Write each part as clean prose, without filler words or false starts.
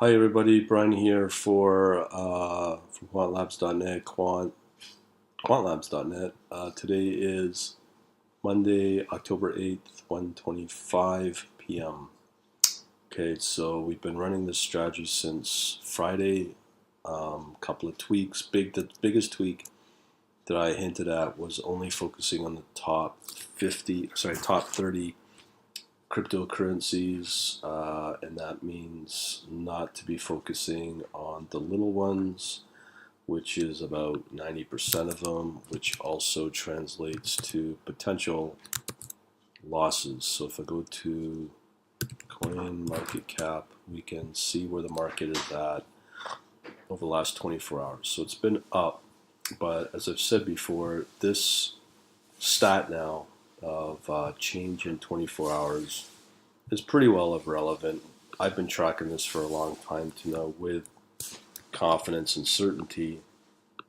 Hi everybody, Brian here for from quantlabs.net, quantlabs.net. Today is Monday, October 8th, 1:25 p.m. Okay, so we've been running this strategy since Friday. Couple of tweaks. The biggest tweak that I hinted at was only focusing on the top 30 cryptocurrencies, and that means not to be focusing on the little ones, which is about 90% of them, which also translates to potential losses. So if I go to coin market cap, we can see where the market is at over the last 24 hours. So it's been up, but as I've said before, this stat now of change in 24 hours is pretty well irrelevant. I've been tracking this for a long time to know with confidence and certainty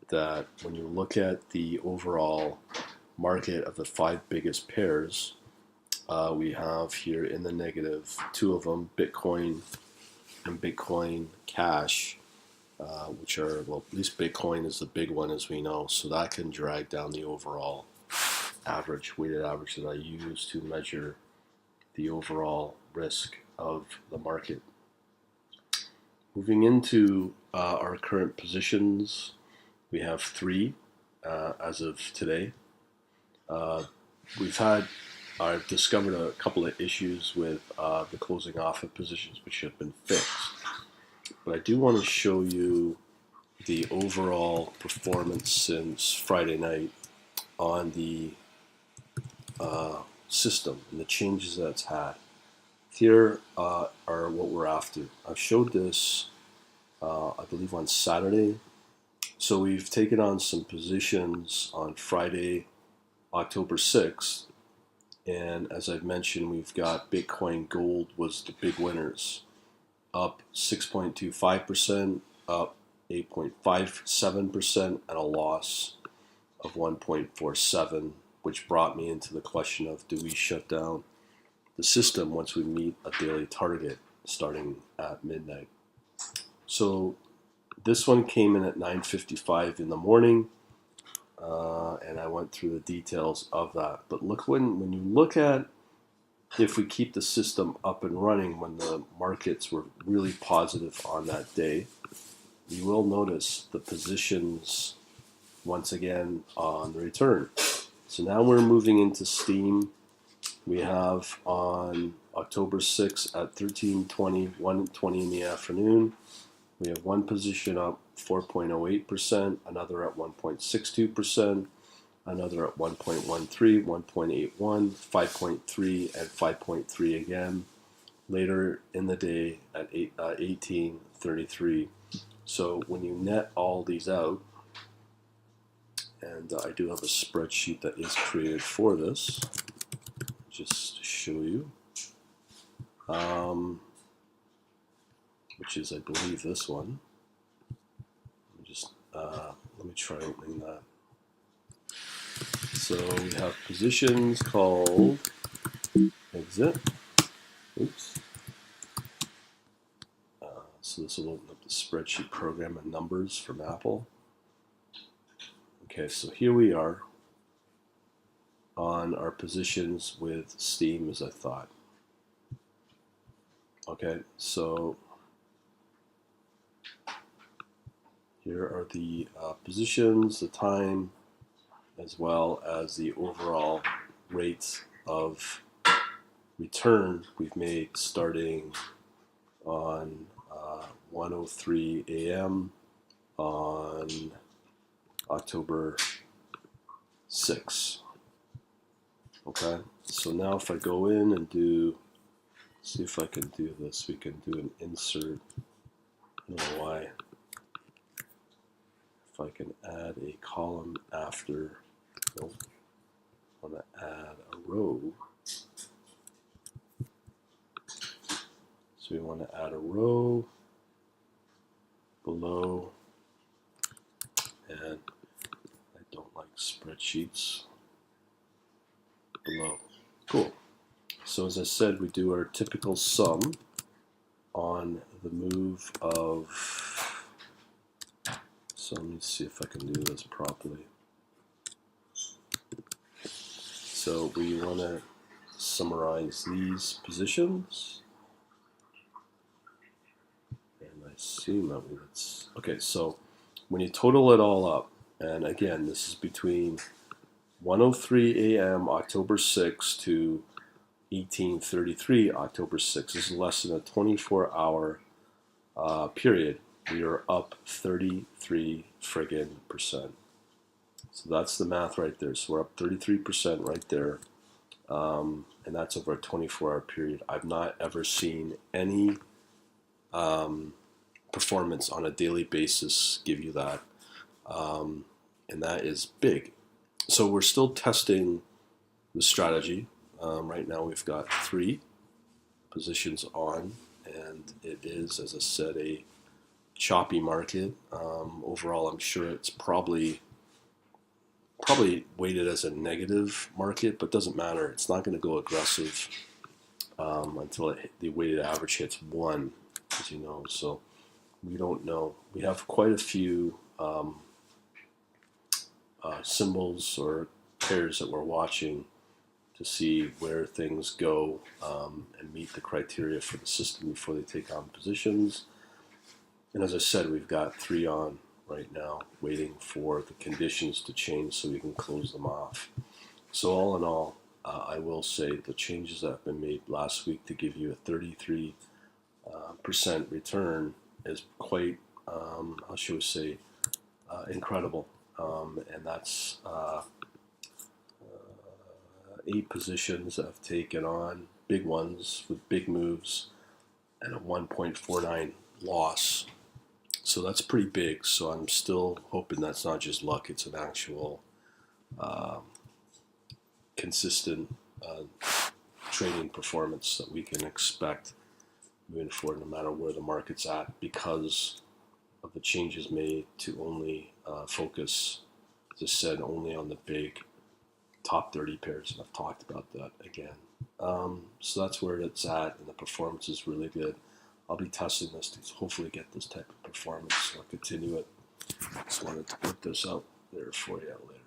that when you look at the overall market of the five biggest pairs, we have here in the negative two of them, Bitcoin and Bitcoin Cash, which are, well, at least Bitcoin is the big one as we know, so that can drag down the overall weighted average that I use to measure the overall risk of the market. Moving into our current positions, we have three as of today. I've discovered a couple of issues with the closing off of positions which have been fixed. But I do want to show you the overall performance since Friday night on the system and the changes that it's had. Here are what we're after. I've showed this, I believe, on Saturday. So we've taken on some positions on Friday, October 6th. And as I've mentioned, we've got Bitcoin Gold was the big winners. Up 6.25%, up 8.57%, and a loss of 1.47%, which brought me into the question of, do we shut down the system once we meet a daily target starting at midnight? So this one came in at 9:55 in the morning, and I went through the details of that. But look, when you look at if we keep the system up and running when the markets were really positive on that day, you will notice the positions once again on the return. So now we're moving into STEEM. We have on October 6th at 13:20, 1:20 in the afternoon, we have one position up 4.08%, another at 1.62%, another at 1.13, 1.81, 5.3, and 5.3 again. Later in the day at 18:33. So when you net all these out, and I do have a spreadsheet that is created for this, just to show you, which is, I believe, this one. Let me try opening that. So we have positions called exit. Oops. So this will open up the spreadsheet program and numbers from Apple. Okay, so here we are on our positions with STEEM as I thought. Okay, so here are the positions, the time, as well as the overall rates of return we've made starting on 1:03 a.m. on October 6th. Okay, so now if I go in and see if I can do this, we can do an insert. I don't know why. If I can add a column after, nope, I want to add a row. So we want to add a row below, and I don't like spreadsheets, below. Cool. So as I said, we do our typical sum on the move of, so let me see if I can do this properly. So we want to summarize these positions. And I assume that it's, okay, so when you total it all up, and again, this is between 1:03 a.m. October 6th to 18:33 October 6th. This is less than a 24-hour period. We are up 33 friggin' percent. So that's the math right there. So we're up 33% right there. And that's over a 24-hour period. I've not ever seen any performance on a daily basis give you that. And that is big. So we're still testing the strategy. Right now we've got 3 positions on, and it is, as I said, a choppy market. Overall, I'm sure it's probably weighted as a negative market, but doesn't matter. It's not going to go aggressive until the weighted average hits 1, as you know. So we don't know. We have quite a few symbols or pairs that we're watching to see where things go and meet the criteria for the system before they take on positions. And as I said, we've got 3 on right now, waiting for the conditions to change so we can close them off. So all in all, I will say the changes that have been made last week to give you a 33% return is quite, how should we say, incredible. And that's 8 positions that have taken on, big ones with big moves, and a 1.49 loss. So that's pretty big. So I'm still hoping that's not just luck, it's an actual consistent trading performance that we can expect moving forward no matter where the market's at, because of the changes made to only focus, as I said, only on the big top 30 pairs, and I've talked about that again. So that's where it's at, and the performance is really good. I'll be testing this to hopefully get this type of performance, so I'll continue it. Just wanted to put this out there for you later.